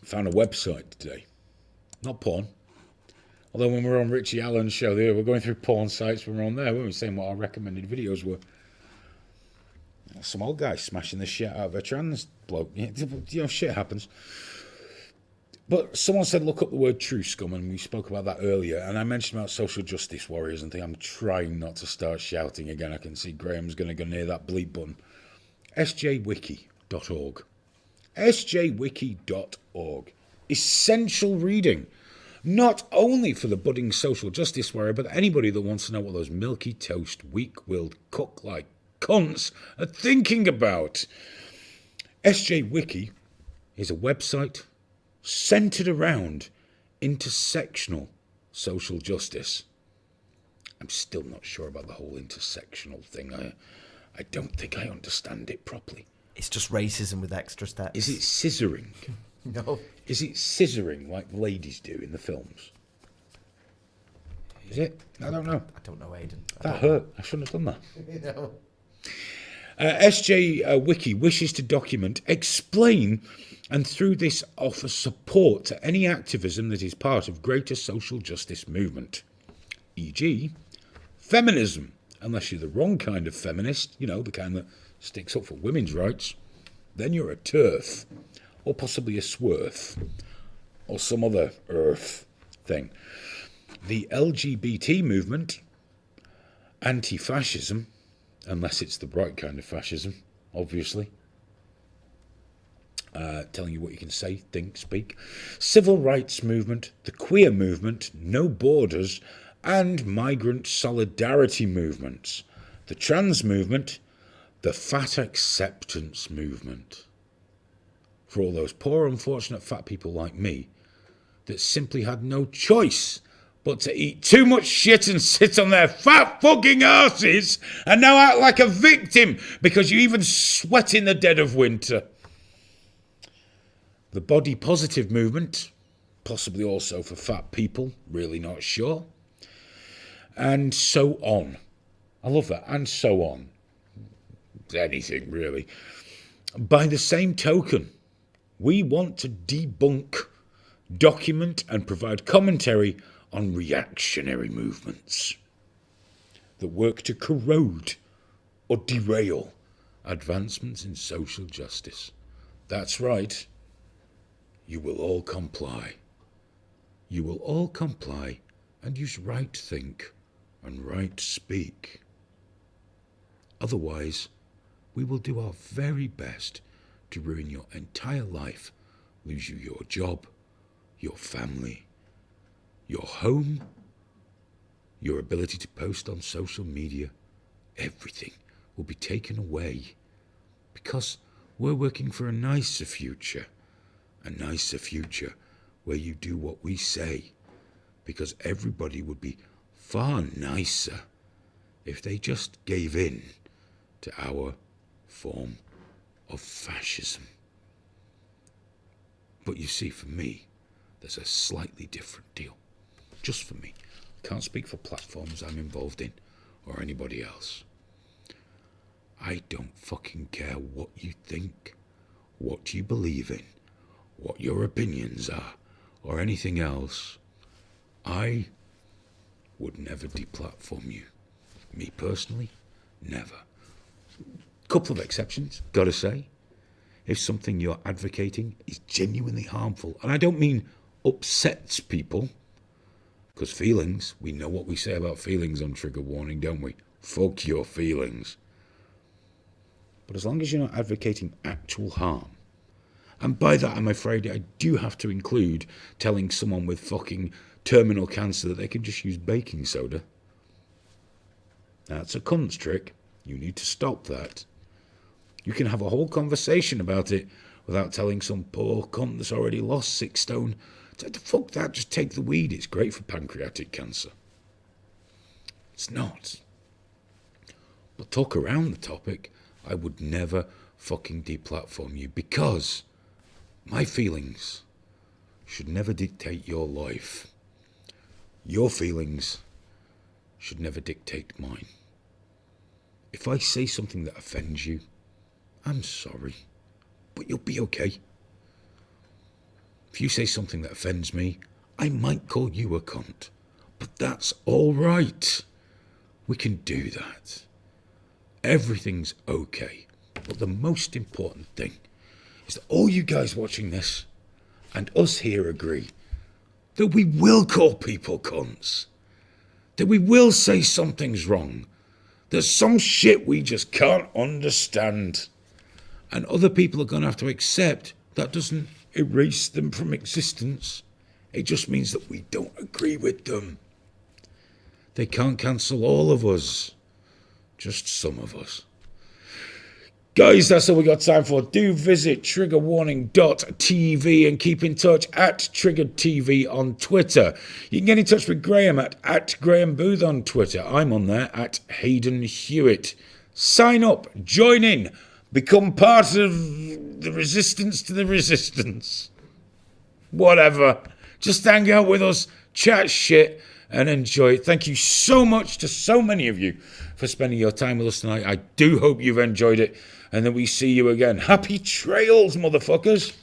found a website today. Not porn. Although when we were on Richie Allen's show, we were going through porn sites when we were on there, weren't we, saying what our recommended videos were. Some old guy smashing the shit out of a trans bloke. You know, shit happens. But someone said look up the word Truescum, and we spoke about that earlier, and I mentioned about social justice warriors and things. I'm trying not to start shouting again. I can see Graham's going to go near that bleep button. SJWiki.org. SJWiki.org. Essential reading. Not only for the budding social justice warrior, but anybody that wants to know what those milky toast, weak-willed, cook-like cunts are thinking about. SJWiki is a website centred around intersectional social justice. I'm still not sure about the whole intersectional thing. I don't think I understand it properly. It's just racism with extra steps. Is it scissoring? No. Is it scissoring like ladies do in the films? Is it? I don't know. I don't know, Aidan. That hurt. I shouldn't have done that. No. SJWiki wishes to document, explain, and through this offer support to any activism that is part of greater social justice movement. E.g., feminism, unless you're the wrong kind of feminist, you know, the kind that sticks up for women's rights, then you're a TERF, or possibly a SWERF, or some other earth thing. The LGBT movement, anti-fascism, unless it's the right kind of fascism, obviously. Telling you what you can say, think, speak. Civil rights movement, the queer movement, no borders, and migrant solidarity movements. The trans movement, the fat acceptance movement. For all those poor, unfortunate fat people like me that simply had no choice but to eat too much shit and sit on their fat fucking arses and now act like a victim because you even sweat in the dead of winter. The body positive movement, possibly also for fat people, really not sure. And so on. I love that. And so on. Anything, really. By the same token, we want to debunk, document, and provide commentary on reactionary movements that work to corrode or derail advancements in social justice. That's right. You will all comply. You will all comply and use right think and right speak. Otherwise, we will do our very best to ruin your entire life, lose you your job, your family, your home, your ability to post on social media. Everything will be taken away because we're working for a nicer future where you do what we say, because everybody would be far nicer if they just gave in to our form of fascism. But you see, for me, there's a slightly different deal. Just for me. I can't speak for platforms I'm involved in or anybody else. I don't fucking care what you think, what you believe in, what your opinions are, or anything else. I would never deplatform you. Me personally, never. Couple of exceptions, gotta say. If something you're advocating is genuinely harmful, and I don't mean upsets people, because feelings, we know what we say about feelings on trigger warning, don't we? Fuck your feelings. But as long as you're not advocating actual harm, and by that I'm afraid I do have to include telling someone with fucking terminal cancer that they can just use baking soda. That's a cunt's trick. You need to stop that. You can have a whole conversation about it without telling some poor cunt that's already lost 6 stone, fuck that, just take the weed, it's great for pancreatic cancer. It's not. But talk around the topic, I would never fucking deplatform you, because my feelings should never dictate your life. Your feelings should never dictate mine. If I say something that offends you, I'm sorry, but you'll be okay. If you say something that offends me, I might call you a cunt. But that's all right. We can do that. Everything's okay. But the most important thing is that all you guys watching this and us here agree that we will call people cunts. That we will say something's wrong. There's some shit we just can't understand. And other people are going to have to accept that doesn't erase them from existence. It just means that we don't agree with them. They can't cancel all of us. Just some of us. Guys, that's all we got time for. Do visit triggerwarning.tv and keep in touch at TriggeredTV on Twitter. You can get in touch with Graham at Graham Booth on Twitter. I'm on there at Hayden Hewitt. Sign up, join in, become part of the resistance to the resistance. Whatever. Just hang out with us, chat shit, and enjoy it. Thank you so much to so many of you for spending your time with us tonight. I do hope you've enjoyed it, and that we see you again. Happy trails, motherfuckers.